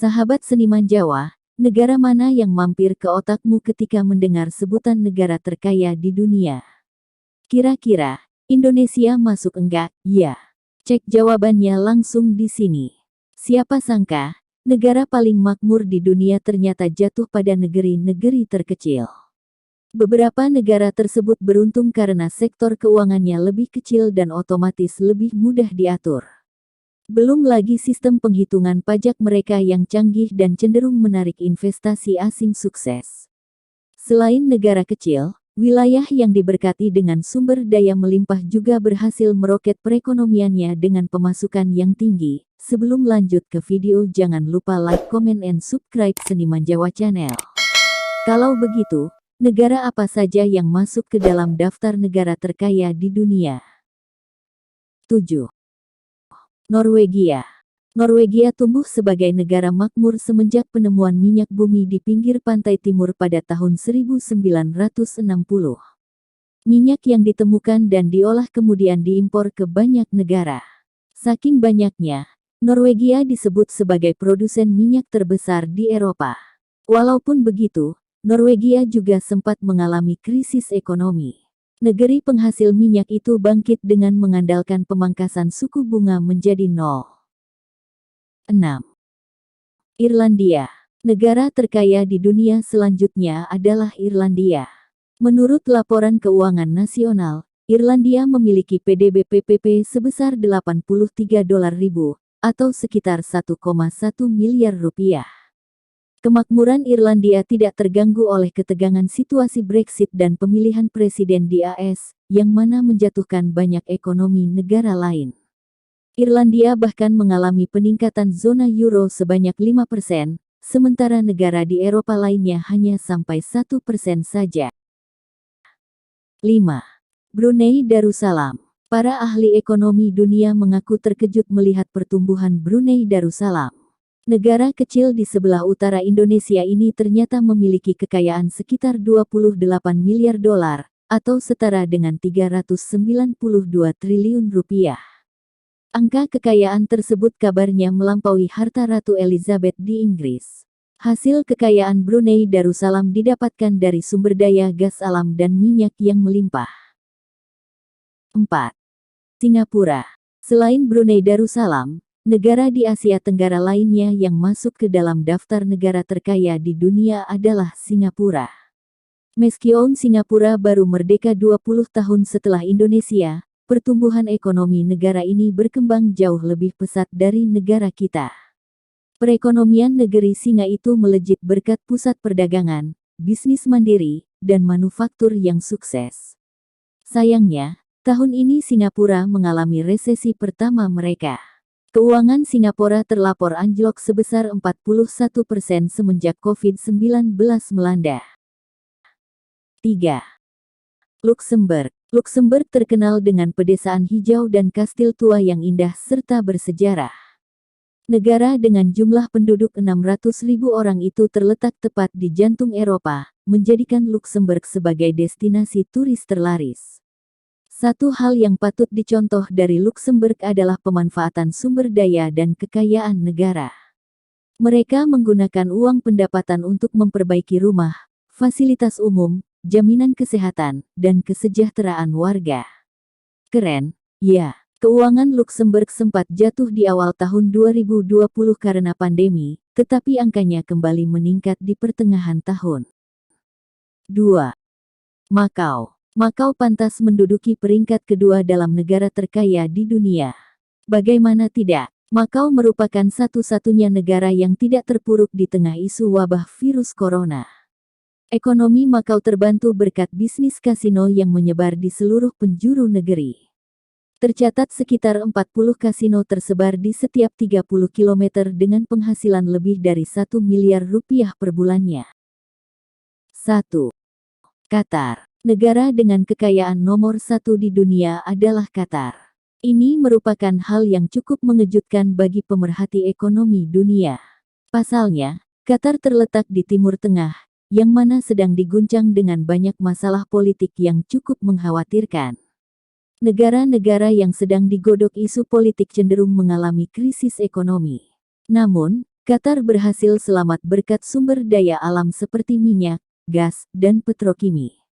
Sahabat seniman Jawa, negara mana yang mampir ke otakmu ketika mendengar sebutan negara terkaya di dunia? Kira-kira, Indonesia masuk enggak? Ya. Cek jawabannya langsung di sini. Siapa sangka, negara paling makmur di dunia ternyata jatuh pada negeri-negeri terkecil. Beberapa negara tersebut beruntung karena sektor keuangannya lebih kecil dan otomatis lebih mudah diatur. Belum lagi sistem penghitungan pajak mereka yang canggih dan cenderung menarik investasi asing sukses. Selain negara kecil, wilayah yang diberkati dengan sumber daya melimpah juga berhasil meroket perekonomiannya dengan pemasukan yang tinggi. Sebelum lanjut ke video, jangan lupa like, comment, and subscribe Seniman Jawa Channel. Kalau begitu, negara apa saja yang masuk ke dalam daftar negara terkaya di dunia? 7. Norwegia. Norwegia tumbuh sebagai negara makmur semenjak penemuan minyak bumi di pinggir pantai timur pada tahun 1960. Minyak yang ditemukan dan diolah kemudian diimpor ke banyak negara. Saking banyaknya, Norwegia disebut sebagai produsen minyak terbesar di Eropa. Walaupun begitu, Norwegia juga sempat mengalami krisis ekonomi. Negeri penghasil minyak itu bangkit dengan mengandalkan pemangkasan suku bunga menjadi 0. 6. Irlandia. Negara terkaya di dunia selanjutnya adalah Irlandia. Menurut laporan keuangan nasional, Irlandia memiliki PDB PPP sebesar 83 dolar ribu, atau sekitar 1,1 miliar rupiah. Kemakmuran Irlandia tidak terganggu oleh ketegangan situasi Brexit dan pemilihan presiden di AS, yang mana menjatuhkan banyak ekonomi negara lain. Irlandia bahkan mengalami peningkatan zona euro sebanyak 5%, sementara negara di Eropa lainnya hanya sampai 1% saja. 5. Brunei Darussalam. Para ahli ekonomi dunia mengaku terkejut melihat pertumbuhan Brunei Darussalam. Negara kecil di sebelah utara Indonesia ini ternyata memiliki kekayaan sekitar 28 miliar dolar, atau setara dengan 392 triliun rupiah. Angka kekayaan tersebut kabarnya melampaui harta Ratu Elizabeth di Inggris. Hasil kekayaan Brunei Darussalam didapatkan dari sumber daya gas alam dan minyak yang melimpah. 4. Singapura. Selain Brunei Darussalam, negara di Asia Tenggara lainnya yang masuk ke dalam daftar negara terkaya di dunia adalah Singapura. Meskipun Singapura baru merdeka 20 tahun setelah Indonesia, pertumbuhan ekonomi negara ini berkembang jauh lebih pesat dari negara kita. Perekonomian negeri singa itu melejit berkat pusat perdagangan, bisnis mandiri, dan manufaktur yang sukses. Sayangnya, tahun ini Singapura mengalami resesi pertama mereka. Keuangan Singapura terlapor anjlok sebesar 41% semenjak COVID-19 melanda. 3. Luxembourg. Luxembourg terkenal dengan pedesaan hijau dan kastil tua yang indah serta bersejarah. Negara dengan jumlah penduduk 600.000 orang itu terletak tepat di jantung Eropa, menjadikan Luxembourg sebagai destinasi turis terlaris. Satu hal yang patut dicontoh dari Luxembourg adalah pemanfaatan sumber daya dan kekayaan negara. Mereka menggunakan uang pendapatan untuk memperbaiki rumah, fasilitas umum, jaminan kesehatan, dan kesejahteraan warga. Keren, ya. Keuangan Luxembourg sempat jatuh di awal tahun 2020 karena pandemi, tetapi angkanya kembali meningkat di pertengahan tahun. 2. Makau. Makau pantas menduduki peringkat kedua dalam negara terkaya di dunia. Bagaimana tidak? Makau merupakan satu-satunya negara yang tidak terpuruk di tengah isu wabah virus corona. Ekonomi Makau terbantu berkat bisnis kasino yang menyebar di seluruh penjuru negeri. Tercatat sekitar 40 kasino tersebar di setiap 30 km dengan penghasilan lebih dari 1 miliar rupiah per bulannya. 1. Qatar. Negara dengan kekayaan nomor 1 di dunia adalah Qatar. Ini merupakan hal yang cukup mengejutkan bagi pemerhati ekonomi dunia. Pasalnya, Qatar terletak di Timur Tengah, yang mana sedang diguncang dengan banyak masalah politik yang cukup mengkhawatirkan. Negara-negara yang sedang digodok isu politik cenderung mengalami krisis ekonomi. Namun, Qatar berhasil selamat berkat sumber daya alam seperti minyak, gas, dan petrokimia.